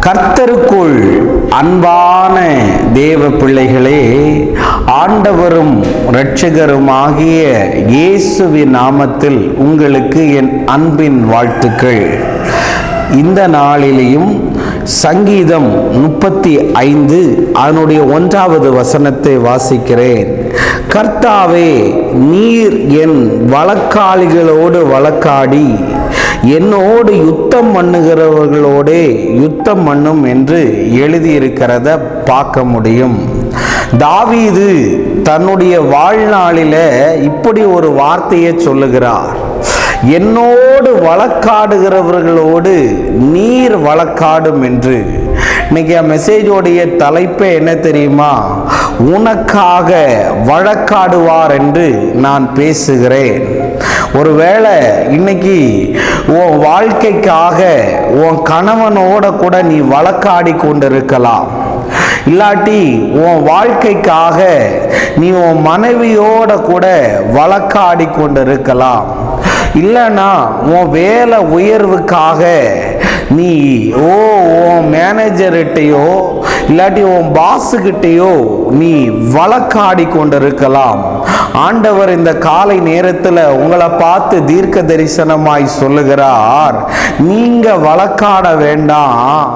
கர்த்தருக்குள் அன்பான தேவ பிள்ளைகளே, ஆண்டவரும் இரட்சகருமாகிய இயேசுவின் நாமத்தில் உங்களுக்கு என் அன்பின் வாழ்த்துக்கள். இந்த நாளிலேயும் சங்கீதம் 35 அதனுடைய 1வது வசனத்தை வாசிக்கிறேன். கர்த்தாவே, நீர் என் வழக்காளிகளோடு வழக்காடி என்னோடு யுத்தம் பண்ணுகிறவர்களோடே யுத்தம் பண்ணும் என்று எழுதியிருக்கிறத பார்க்க முடியும். தாவீது தன்னுடைய வாழ்நாளில இப்படி ஒரு வார்த்தையை சொல்லுகிறார்: என்னோடு வழக்காடுகிறவர்களோடு நீர் வழக்காடும் என்று. இன்னைக்கு மெசேஜோடைய தலைப்பே என்ன தெரியுமா? உனக்காக வழக்காடுவார் என்று நான் பேசுகிறேன். ஒருவேளை இன்னைக்கு உன் வாழ்க்கைக்காக உன் கணவனோட கூட நீ வழக்காடி கொண்டிருக்கலாம். இல்லாட்டி உன் வாழ்க்கைக்காக நீ உன் மனைவியோட கூட வழக்காடி கொண்டிருக்கலாம். இல்லைன்னா உன் வேலை உயர்வுக்காக நீ உன் மேனேஜர்கிட்டையோ இல்லாட்டி உன் பாஸுக்கிட்டையோ நீ வழக்காடி கொண்டிருக்கலாம். ஆண்டவர் இந்த காலை நேரத்தில் உங்களை பார்த்து தீர்க்க தரிசனமாய் சொல்லுகிறார்: நீங்க வழக்காட வேண்டாம்,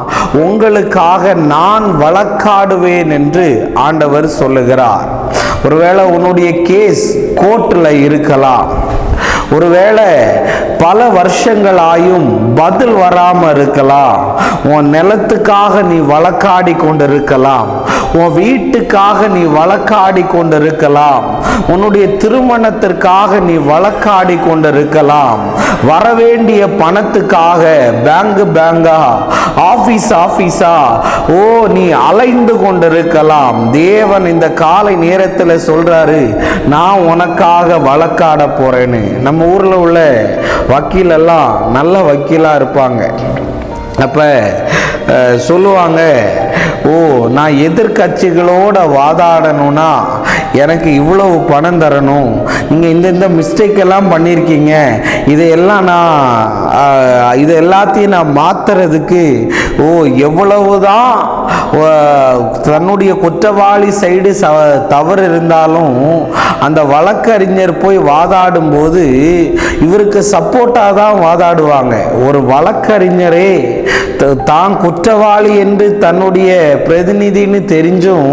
உங்களுக்காக நான் வழக்காடுவேன் என்று ஆண்டவர் சொல்லுகிறார். ஒருவேளை உன்னுடைய கேஸ் கோர்ட்டில் இருக்கலாம். ஒருவேளை பல வருஷங்களாயும் பதில் வராம இருக்கலாம். உன் நிலத்துக்காக நீ வழக்காடி கொண்டிருக்கலாம். உன் வீட்டுக்காக நீ வழக்காடி கொண்டிருக்கலாம். உன்னுடைய திருமணத்திற்காக நீ வழக்காடி கொண்டிருக்கலாம். வரவேண்டிய பணத்துக்காக பேங்கா ஆபீஸா நீ அலைந்து கொண்டிருக்கலாம். தேவன் இந்த காலை நேரத்தில் சொல்றாரு: நான் உனக்காக வழக்காட போறேன்னு. நம்ம ஊர்ல உள்ள வக்கீல் எல்லாம் நல்ல வக்கீலா இருப்பாங்க. அப்ப சொல்லுவாங்க, நான் எதிர்கட்சிகளோட வாதாடணும்னா எனக்கு இவ்வளவு பணம் தரணும், நீங்கள் இந்த மிஸ்டேக் எல்லாம் பண்ணியிருக்கீங்க, இது எல்லாத்தையும் நான் மாத்துறதுக்கு எவ்வளவுதான் தன்னுடைய குற்றவாளி சைடு தவறு இருந்தாலும் அந்த வழக்கறிஞர் போய் வாதாடும் போது இவருக்கு சப்போர்ட்டாக தான் வாதாடுவாங்க. ஒரு வழக்கறிஞரே தான் குற்றவாளி என்று தன்னுடைய பிரதிநிதின்னு தெரிஞ்சும்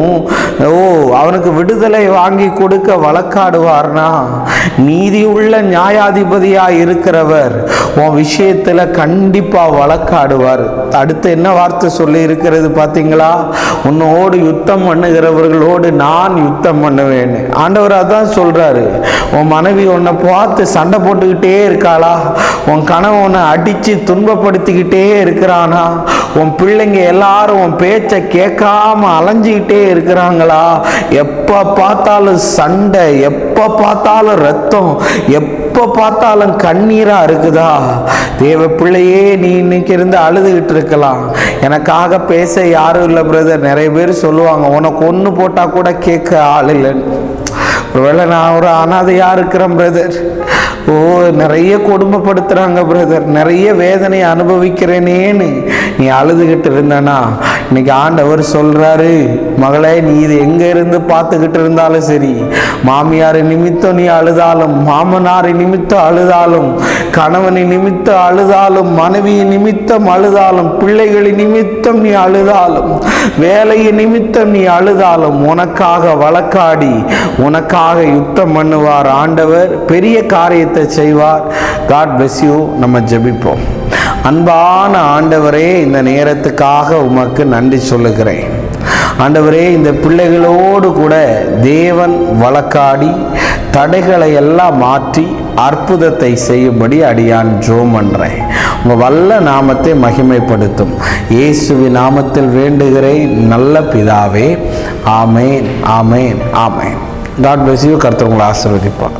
அவனுக்கு விடுதலை வாங்கி கொடுக்க வழக்காடுவார்னா, நீதியுள்ள நியாயாதிபதியா இருக்கிறவர் உன் விஷயத்துல கண்டிப்பா வழக்காடுவார். அடுத்து என்ன வார்த்தை சொல்லி இருக்கிறது பார்த்தீங்களா? உன்னோடு யுத்தம் பண்ணுகிறவர்களோடு நான் யுத்தம் பண்ணுவேன். ஆண்டவர் அதான் சொல்றாரு. உன் மனைவி உன்னை பார்த்து சண்டை போட்டுக்கிட்டே இருக்காளா? உன் கணவன் உன்னை அடிச்சு துன்பப்படுத்திக்கிட்டே இருக்கிறானா? உன் பிள்ளைங்க எல்லாரும் உன் பேச்சை கேட்காம அலைஞ்சிக்கிட்டே இருக்கிறாங்களா? எப்ப பார்த்தாலும் சண்டை, எப்ப பார்த்தாலும் ரத்தம், எப்ப பார்த்தாலும் கண்ணீரா இருக்குதா? தேவ பிள்ளையே, நீ இன்னைக்கு இருந்து அழுதுகிட்டு இருக்கலாம். எனக்காக பேச யாரும் இல்லை பிரதர். நிறைய பேர் சொல்லுவாங்க, உனக்கு ஒன்று போட்டா கூட கேட்க ஆள் இல்லைன்னு. ஒருவேளை நான் ஒரு அனாதையா இருக்கிறேன் பிரதர். நிறைய கொடுமைப்படுத்துறாங்க பிரதர், நிறைய வேதனை அனுபவிக்கிறேனேன்னு நீ அழுதுகிட்டு இருந்தனா, இன்னைக்கு ஆண்டவர் சொல்றாரு: மகளே, நீ இது எங்க இருந்து பார்த்துக்கிட்டு இருந்தாலும் சரி, மாமியார் நிமித்தம் நீ அழுதாலும், மாமனார் நிமித்தம் அழுதாலும், கணவனை நிமித்தம் அழுதாலும், மனைவி நிமித்தம் அழுதாலும், பிள்ளைகளின் நிமித்தம் நீ அழுதாலும், வேலையை நிமித்தம் நீ அழுதாலும், உனக்காக வழக்காடி உனக்காக யுத்தம் பண்ணுவார். ஆண்டவர் பெரிய காரியத்தை செய்வார். God bless you. நம்ம ஜெபிப்போம். அன்பான ஆண்டவரே, இந்த நேரத்துக்காக உமக்கு நன்றி சொல்லுகிறேன். ஆண்டவரே, இந்த பிள்ளைகளோடு கூட தேவன் வழக்காடி தடைகளை எல்லாம் மாற்றி அற்புதத்தை செய்யும்படி அடியான் ஜெபம் பண்றேன். உங்க வல்ல நாமத்தை மகிமைப்படுத்தும் இயேசுவின் நாமத்தில் வேண்டுகிறேன் நல்ல பிதாவே. ஆமேன், ஆமேன், ஆமேன். God bless you. கர்த்தர் உங்களை ஆசீர்வதிப்பார்.